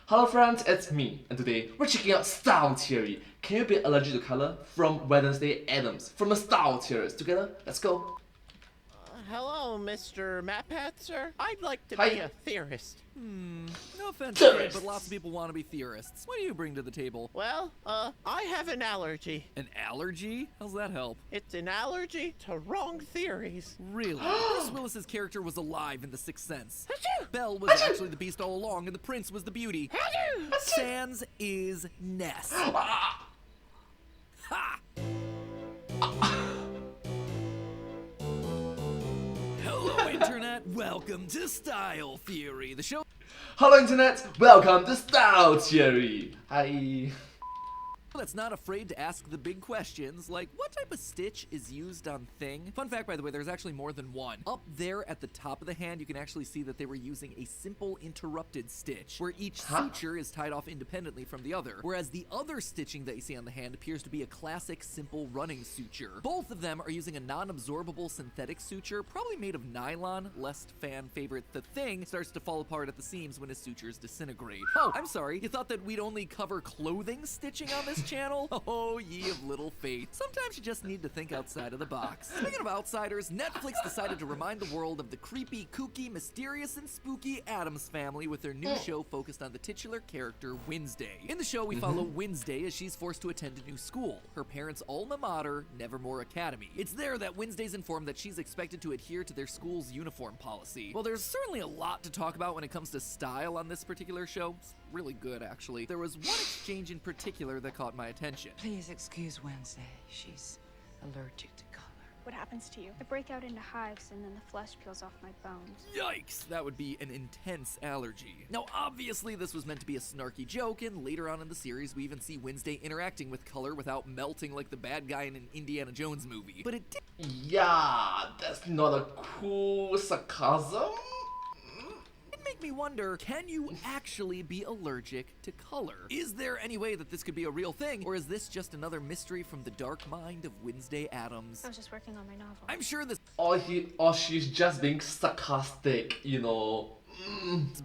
Hello friends, it's me, and today we're checking out style theory. Can you be allergic to color? From Wednesday Addams, from a style theorist. Together, let's go. Hello, Mr. MatPat, sir. I'd like to Hi. be a theorist. No offense, kid, Theorists. but lots of people want to be theorists. What do you bring to the table? Well, I have an allergy. An allergy? How's that help? It's an allergy to wrong theories. Really? Bruce Willis's character was alive in The Sixth Sense. Achoo! Belle was Achoo! actually the beast all along, and the prince was the beauty. Achoo! Sans is Ness. Ha! Hello, Internet. Welcome to Style Theory, the show. Hello internet, welcome to style theory. Hi. That's not afraid to ask the big questions, like what type of stitch is used on thing? Fun fact, by the way, there's actually more than one. Up there at the top of the hand, you can actually see that they were using a simple interrupted stitch, where each suture is tied off independently from the other, whereas the other stitching that you see on the hand appears to be a classic simple running suture. Both of them are using a non-absorbable synthetic suture, probably made of nylon, lest fan favorite the thing starts to fall apart at the seams when his sutures disintegrate. Oh, I'm sorry, you thought that we'd only cover clothing stitching on this channel? Oh, ye of little faith. Sometimes you just need to think outside of the box. Speaking of outsiders, Netflix decided to remind the world of the creepy, kooky, mysterious, and spooky Addams family with their new show focused on the titular character, Wednesday. In the show, we follow Wednesday as she's forced to attend a new school, her parents' alma mater, Nevermore Academy. It's there that Wednesday's informed that she's expected to adhere to their school's uniform policy. Well, there's certainly a lot to talk about when it comes to style on this particular show. It's really good, actually. There was one exchange in particular that caught my attention. Please excuse Wednesday. She's allergic to color. What happens to you? I break out into hives and then the flesh peels off my bones. Yikes! That would be an intense allergy. Now, obviously, this was meant to be a snarky joke, and later on in the series, we even see Wednesday interacting with color without melting like the bad guy in an Indiana Jones movie. But it did Yeah, that's not a cool sarcasm. make me wonder, can you actually be allergic to color? Is there any way that this could be a real thing, or is this just another mystery from the dark mind of Wednesday Addams? I was just working on my novel. I'm sure this Or she's just being sarcastic, you know.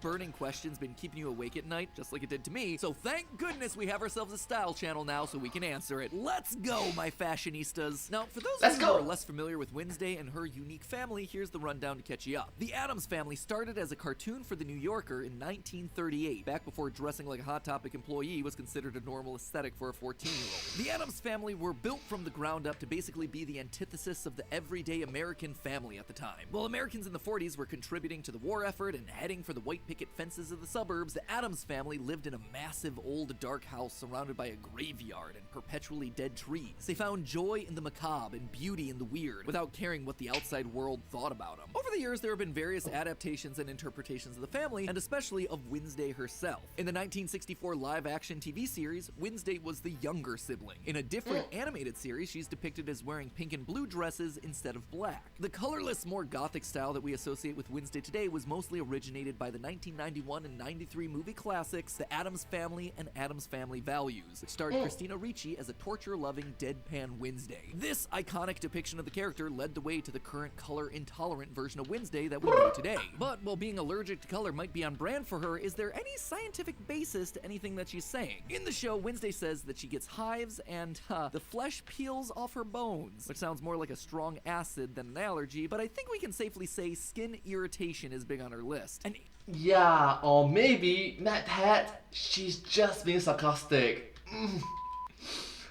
burning question's been keeping you awake at night, just like it did to me, so thank goodness we have ourselves a style channel now so we can answer it. Let's go, my fashionistas! Now, for those of you who are less familiar with Wednesday and her unique family, here's the rundown to catch you up. The Addams family started as a cartoon for The New Yorker in 1938, back before dressing like a Hot Topic employee was considered a normal aesthetic for a 14-year-old. The Addams family were built from the ground up to basically be the antithesis of the everyday American family at the time. While Americans in the 40s were contributing to the war effort and heading for the white picket fences of the suburbs, the Addams family lived in a massive old dark house surrounded by a graveyard and perpetually dead trees. They found joy in the macabre and beauty in the weird, without caring what the outside world thought about them. Over the years, there have been various adaptations and interpretations of the family, and especially of Wednesday herself. In the 1964 live-action TV series, Wednesday was the younger sibling. In a different animated series, she's depicted as wearing pink and blue dresses instead of black. The colorless, more gothic style that we associate with Wednesday today was mostly originated by the 1991 and 93 movie classics, The Addams Family and Addams Family Values, which starred Christina Ricci as a torture-loving, deadpan Wednesday. This iconic depiction of the character led the way to the current color-intolerant version of Wednesday that we know today. But while being allergic to color might be on brand for her, is there any scientific basis to anything that she's saying? In the show, Wednesday says that she gets hives and, the flesh peels off her bones, which sounds more like a strong acid than an allergy, but I think we can safely say skin irritation is big on her list. And Yeah, or maybe Hat, she's just being sarcastic.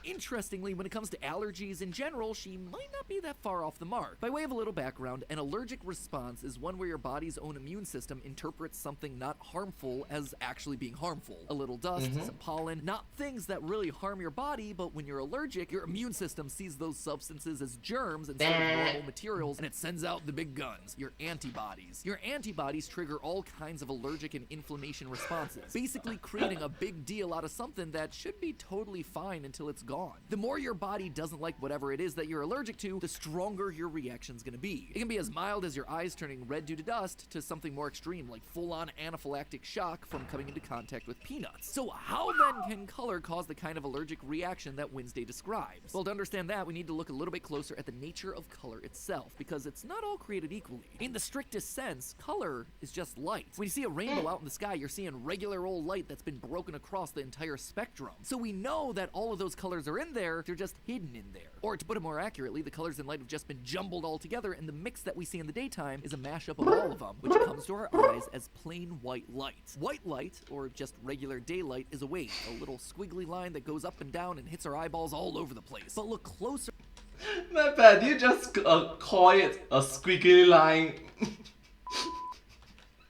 interestingly, when it comes to allergies in general, she might not be that far off the mark. By way of a little background, an allergic response is one where your body's own immune system interprets something not harmful as actually being harmful. A little dust, some pollen, not things that really harm your body, but when you're allergic, your immune system sees those substances as germs instead of normal materials, and it sends out the big guns, your antibodies. Your antibodies trigger all kinds of allergic and inflammation responses, basically creating a big deal out of something that should be totally fine until it's gone gone. The more your body doesn't like whatever it is that you're allergic to, the stronger your reaction's gonna be. It can be as mild as your eyes turning red due to dust to something more extreme like full-on anaphylactic shock from coming into contact with peanuts. So how then can color cause the kind of allergic reaction that Wednesday describes? Well, to understand that, we need to look a little bit closer at the nature of color itself, because it's not all created equally. In the strictest sense, color is just light. When you see a rainbow out in the sky, you're seeing regular old light that's been broken across the entire spectrum. So we know that all of those colors are in there, they're just hidden in there. Or to put it more accurately, the colors in light have just been jumbled all together, and the mix that we see in the daytime is a mashup of all of them, which comes to our eyes as plain white light. White light, or just regular daylight, is a wave, a little squiggly line that goes up and down and hits our eyeballs all over the place. But look closer. My bad, you just call it a squiggly line.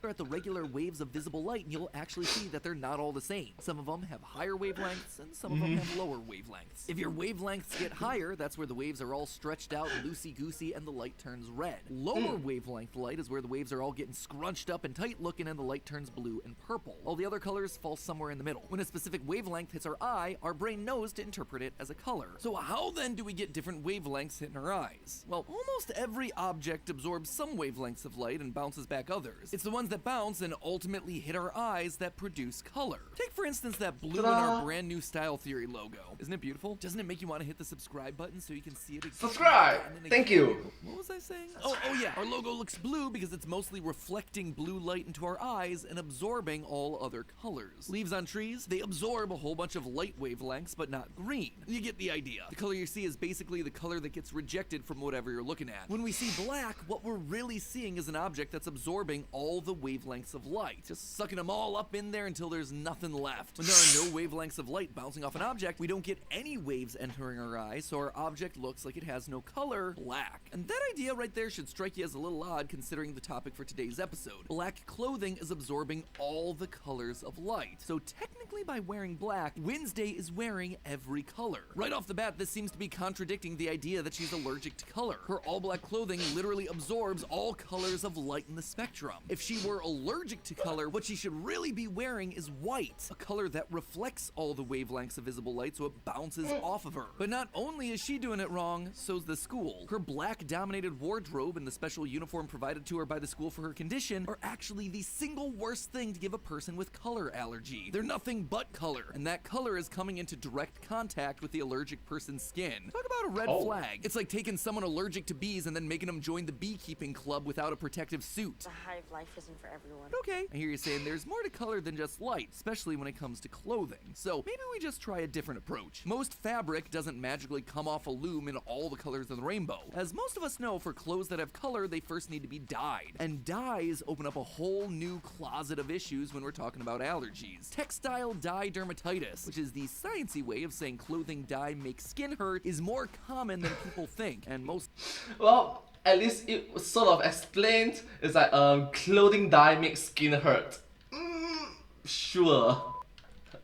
At the regular waves of visible light, and you'll actually see that they're not all the same. Some of them have higher wavelengths, and some of them have lower wavelengths. If your wavelengths get higher, that's where the waves are all stretched out, loosey-goosey, and the light turns red. Lower wavelength light is where the waves are all getting scrunched up and tight-looking, and the light turns blue and purple. All the other colors fall somewhere in the middle. When a specific wavelength hits our eye, our brain knows to interpret it as a color. So how then do we get different wavelengths hitting our eyes? Well, almost every object absorbs some wavelengths of light and bounces back others. It's the ones that bounce and ultimately hit our eyes that produce color. Take for instance that blue in our brand new Style Theory logo. Isn't it beautiful? Doesn't it make you want to hit the subscribe button so you can see it again? Subscribe! Thank you! What was I saying? Oh yeah, our logo looks blue because it's mostly reflecting blue light into our eyes and absorbing all other colors. Leaves on trees, they absorb a whole bunch of light wavelengths but not green. You get the idea. The color you see is basically the color that gets rejected from whatever you're looking at. When we see black, what we're really seeing is an object that's absorbing all the wavelengths of light, just sucking them all up in there until there's nothing left. When there are no wavelengths of light bouncing off an object, we don't get any waves entering our eyes, so our object looks like it has no color, black. And that idea right there should strike you as a little odd considering the topic for today's episode. Black clothing is absorbing all the colors of light. So technically by wearing black, Wednesday is wearing every color. Right off the bat, this seems to be contradicting the idea that she's allergic to color. Her all-black clothing literally absorbs all colors of light in the spectrum. If she were allergic to color, what she should really be wearing is white, a color that reflects all the wavelengths of visible light so it bounces off of her. But not only is she doing it wrong, so's the school. Her black-dominated wardrobe and the special uniform provided to her by the school for her condition are actually the single worst thing to give a person with color allergy. They're nothing but color, and that color is coming into direct contact with the allergic person's skin. Talk about a red flag. It's like taking someone allergic to bees and then making them join the beekeeping club without a protective suit. The hive life isn't for everyone. Okay, I hear you saying there's more to color than just light, especially when it comes to clothing. So maybe we just try a different approach. Most fabric doesn't magically come off a loom in all the colors of the rainbow. As most of us know, for clothes that have color, they first need to be dyed. And dyes open up a whole new closet of issues when we're talking about allergies. Textile dye dermatitis, which is the sciencey way of saying clothing dye makes skin hurt, is more common than people think, and most... Well, at least it was sort of explained. It's like clothing dye makes skin hurt. Sure.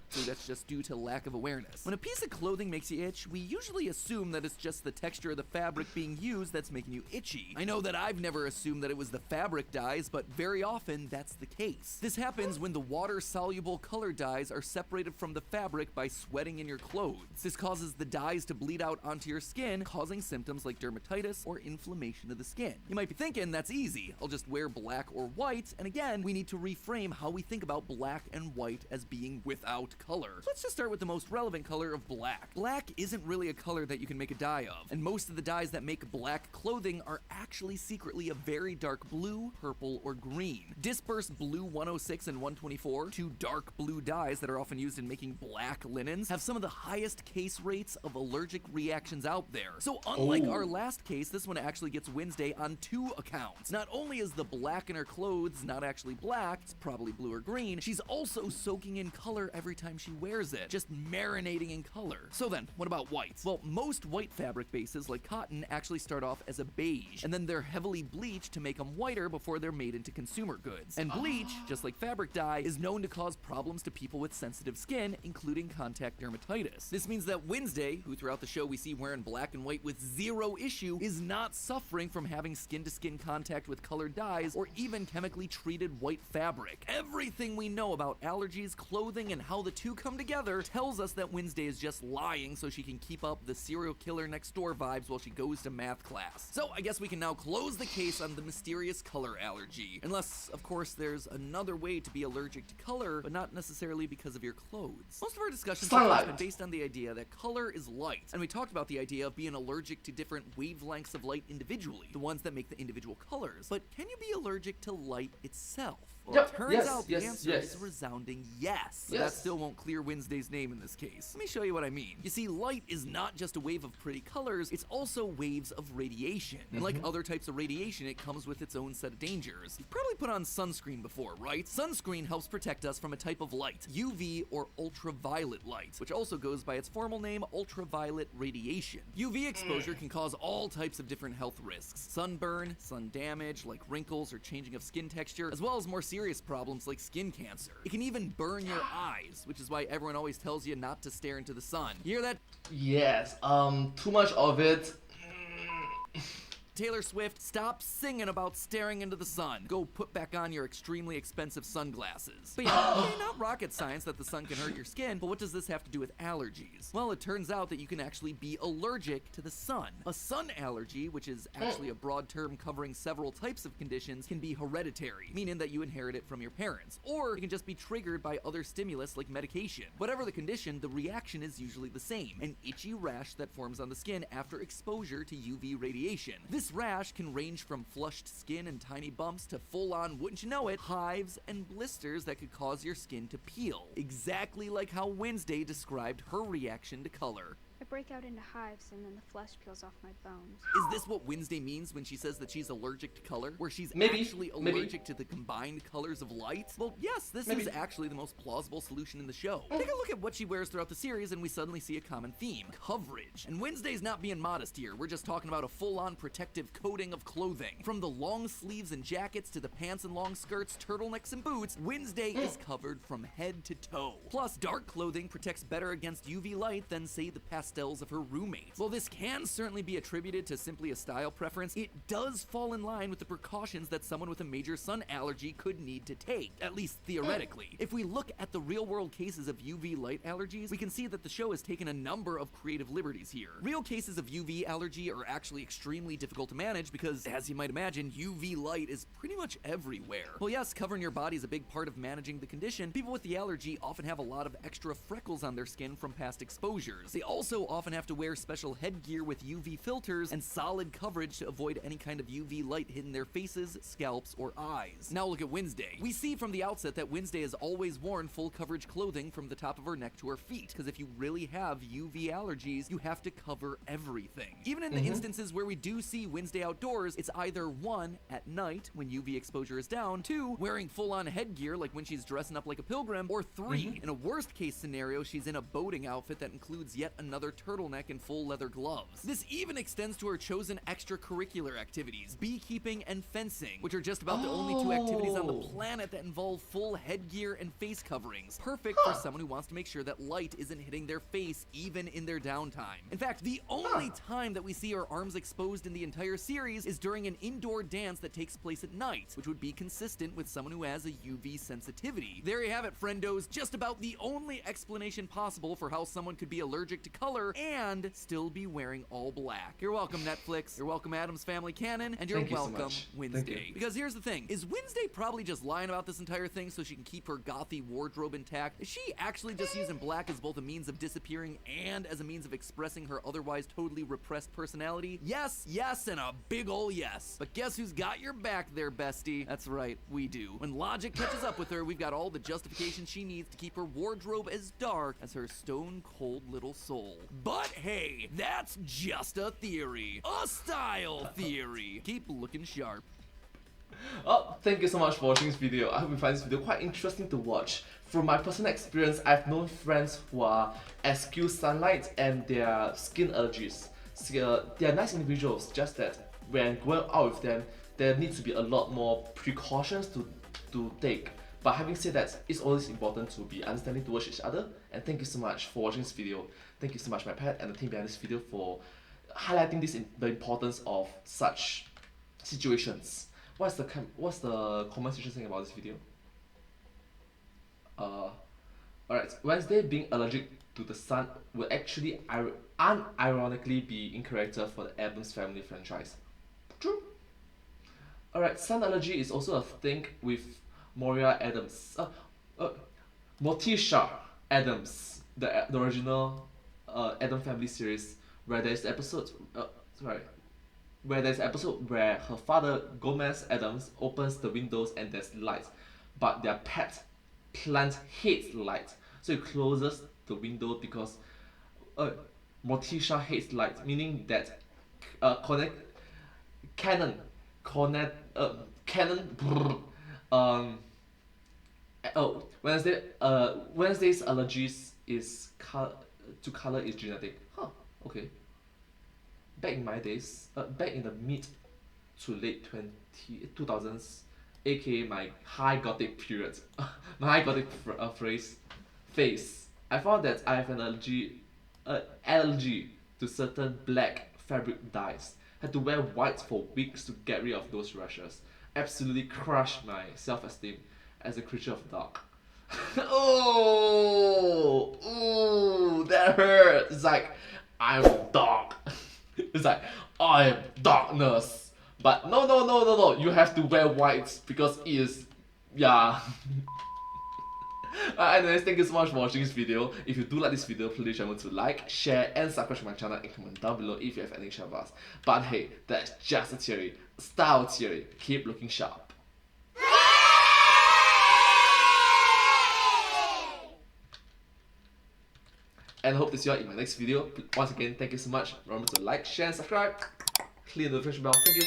So that's just due to lack of awareness. When a piece of clothing makes you itch, we usually assume that it's just the texture of the fabric being used that's making you itchy. I know that I've never assumed that it was the fabric dyes, but very often that's the case. This happens when the water-soluble color dyes are separated from the fabric by sweating in your clothes. This causes the dyes to bleed out onto your skin, causing symptoms like dermatitis or inflammation of the skin. You might be thinking, that's easy. I'll just wear black or white, and again, we need to reframe how we think about black and white as being without color. Let's just start with the most relevant color of black. Black isn't really a color that you can make a dye of, and most of the dyes that make black clothing are actually secretly a very dark blue, purple, or green. Dispersed blue 106 and 124, two dark blue dyes that are often used in making black linens, have some of the highest case rates of allergic reactions out there. So unlike our last case, this one actually gets Wednesday on two accounts. Not only is the black in her clothes not actually black, it's probably blue or green, she's also soaking in color every time she wears it, just marinating in color. So then, what about white? Well, most white fabric bases, like cotton, actually start off as a beige, and then they're heavily bleached to make them whiter before they're made into consumer goods. And bleach, just like fabric dye, is known to cause problems to people with sensitive skin, including contact dermatitis. This means that Wednesday, who throughout the show we see wearing black and white with zero issue, is not suffering from having skin-to-skin contact with colored dyes or even chemically treated white fabric. Everything we know about allergies, clothing, and how the two two come together tells us that Wednesday is just lying so she can keep up the serial killer next door vibes while she goes to math class. So I guess we can now close the case on the mysterious color allergy. Unless, of course, there's another way to be allergic to color, but not necessarily because of your clothes. Most of our discussions have been based on the idea that color is light, and we talked about the idea of being allergic to different wavelengths of light individually, the ones that make the individual colors. But can you be allergic to light itself? Well, it turns out the answer is a resounding yes. But that still won't clear Wednesday's name in this case. Let me show you what I mean. You see, light is not just a wave of pretty colors, it's also waves of radiation. And like other types of radiation, it comes with its own set of dangers. You've probably put on sunscreen before, right? Sunscreen helps protect us from a type of light, UV or ultraviolet light, which also goes by its formal name, ultraviolet radiation. UV exposure can cause all types of different health risks. Sunburn, sun damage, like wrinkles or changing of skin texture, as well as more serious problems like skin cancer. It can even burn your eyes, which is why everyone always tells you not to stare into the sun. You hear that? Yes, too much of it. Taylor Swift, stop singing about staring into the sun. Go put back on your extremely expensive sunglasses. But yeah, okay, not rocket science that the sun can hurt your skin, but what does this have to do with allergies? Well, it turns out that you can actually be allergic to the sun. A sun allergy, which is actually a broad term covering several types of conditions, can be hereditary, meaning that you inherit it from your parents, or it can just be triggered by other stimulus like medication. Whatever the condition, the reaction is usually the same, an itchy rash that forms on the skin after exposure to UV radiation. This rash can range from flushed skin and tiny bumps to full-on, wouldn't you know it, hives and blisters that could cause your skin to peel. Exactly like how Wednesday described her reaction to color. I break out into hives and then the flesh peels off my bones. Is this what Wednesday means when she says that she's allergic to color? Where she's actually allergic to the combined colors of light? Well, yes, this is actually the most plausible solution in the show. Take a look at what she wears throughout the series and we suddenly see a common theme: coverage. And Wednesday's not being modest here. We're just talking about a full-on protective coating of clothing. From the long sleeves and jackets to the pants and long skirts, turtlenecks and boots, Wednesday is covered from head to toe. Plus, dark clothing protects better against UV light than, say, the pastels of her roommates. While this can certainly be attributed to simply a style preference, it does fall in line with the precautions that someone with a major sun allergy could need to take, at least theoretically. If we look at the real-world cases of UV light allergies, we can see that the show has taken a number of creative liberties here. Real cases of UV allergy are actually extremely difficult to manage because, as you might imagine, UV light is pretty much everywhere. Well, yes, covering your body is a big part of managing the condition. People with the allergy often have a lot of extra freckles on their skin from past exposures. They also often have to wear special headgear with UV filters and solid coverage to avoid any kind of UV light hitting their faces, scalps, or eyes. Now look at Wednesday. We see from the outset that Wednesday has always worn full coverage clothing from the top of her neck to her feet, because if you really have UV allergies, you have to cover everything. Even in the instances where we do see Wednesday outdoors, it's either 1, at night when UV exposure is down, 2, wearing full-on headgear like when she's dressing up like a pilgrim, or 3, in a worst case scenario, she's in a boating outfit that includes yet another turtleneck and full leather gloves. This even extends to her chosen extracurricular activities, beekeeping and fencing, which are just about the only two activities on the planet that involve full headgear and face coverings. Perfect for someone who wants to make sure that light isn't hitting their face even in their downtime. In fact, the only time that we see her arms exposed in the entire series is during an indoor dance that takes place at night, which would be consistent with someone who has a UV sensitivity. There you have it, friendos, just about the only explanation possible for how someone could be allergic to color and still be wearing all black. You're welcome, Netflix. You're welcome, Addams Family Canon, and you're welcome, Wednesday. Because here's the thing, is Wednesday probably just lying about this entire thing so she can keep her gothy wardrobe intact? Is she actually just using black as both a means of disappearing and as a means of expressing her otherwise totally repressed personality? Yes, yes, and a big ol' yes. But guess who's got your back there, bestie? That's right, we do. When logic catches up with her, we've got all the justification she needs to keep her wardrobe as dark as her stone-cold little soul. But hey, that's just a theory. A style theory. Keep looking sharp. Oh, thank you so much for watching this video. I hope you find this video quite interesting to watch. From my personal experience, I've known friends who are eschew sunlight and their skin allergies. So, they are nice individuals, just that when going out with them, there needs to be a lot more precautions to take. But having said that, it's always important to be understanding towards each other. And thank you so much for watching this video. Thank you so much, my pet, and the team behind this video for highlighting the importance of such situations. What's the comment section saying about this video? Alright. Alright, Wednesday being allergic to the sun will actually unironically be in character for the Addams Family franchise. True. Alright, sun allergy is also a thing with Morticia Addams, the original Addams Family series, where there's episode where her father Gomez Addams opens the windows and there's light, but their pet plant hates light, so it closes the window because Morticia hates light, meaning that Wednesday's allergies is to color is genetic. Huh, okay. Back in my days, back in the mid to late 2000s, aka my high gothic period, my high gothic phase, I found that I have an allergy to certain black fabric dyes. Had to wear white for weeks to get rid of those rashes. Absolutely crushed my self-esteem as a creature of dark. Oh, that hurt. It's like, I'm dark. It's like, I'm darkness. But no, you have to wear white because it is, yeah. Anyways, thank you so much for watching this video. If you do like this video, please remember to like, share, and subscribe to my channel and comment down below if you have any share us. But hey, that's just a theory. Style theory. Keep looking sharp. And I hope to see you all in my next video. Once again, thank you so much. Remember to like, share, and subscribe. Click the notification bell. Thank you.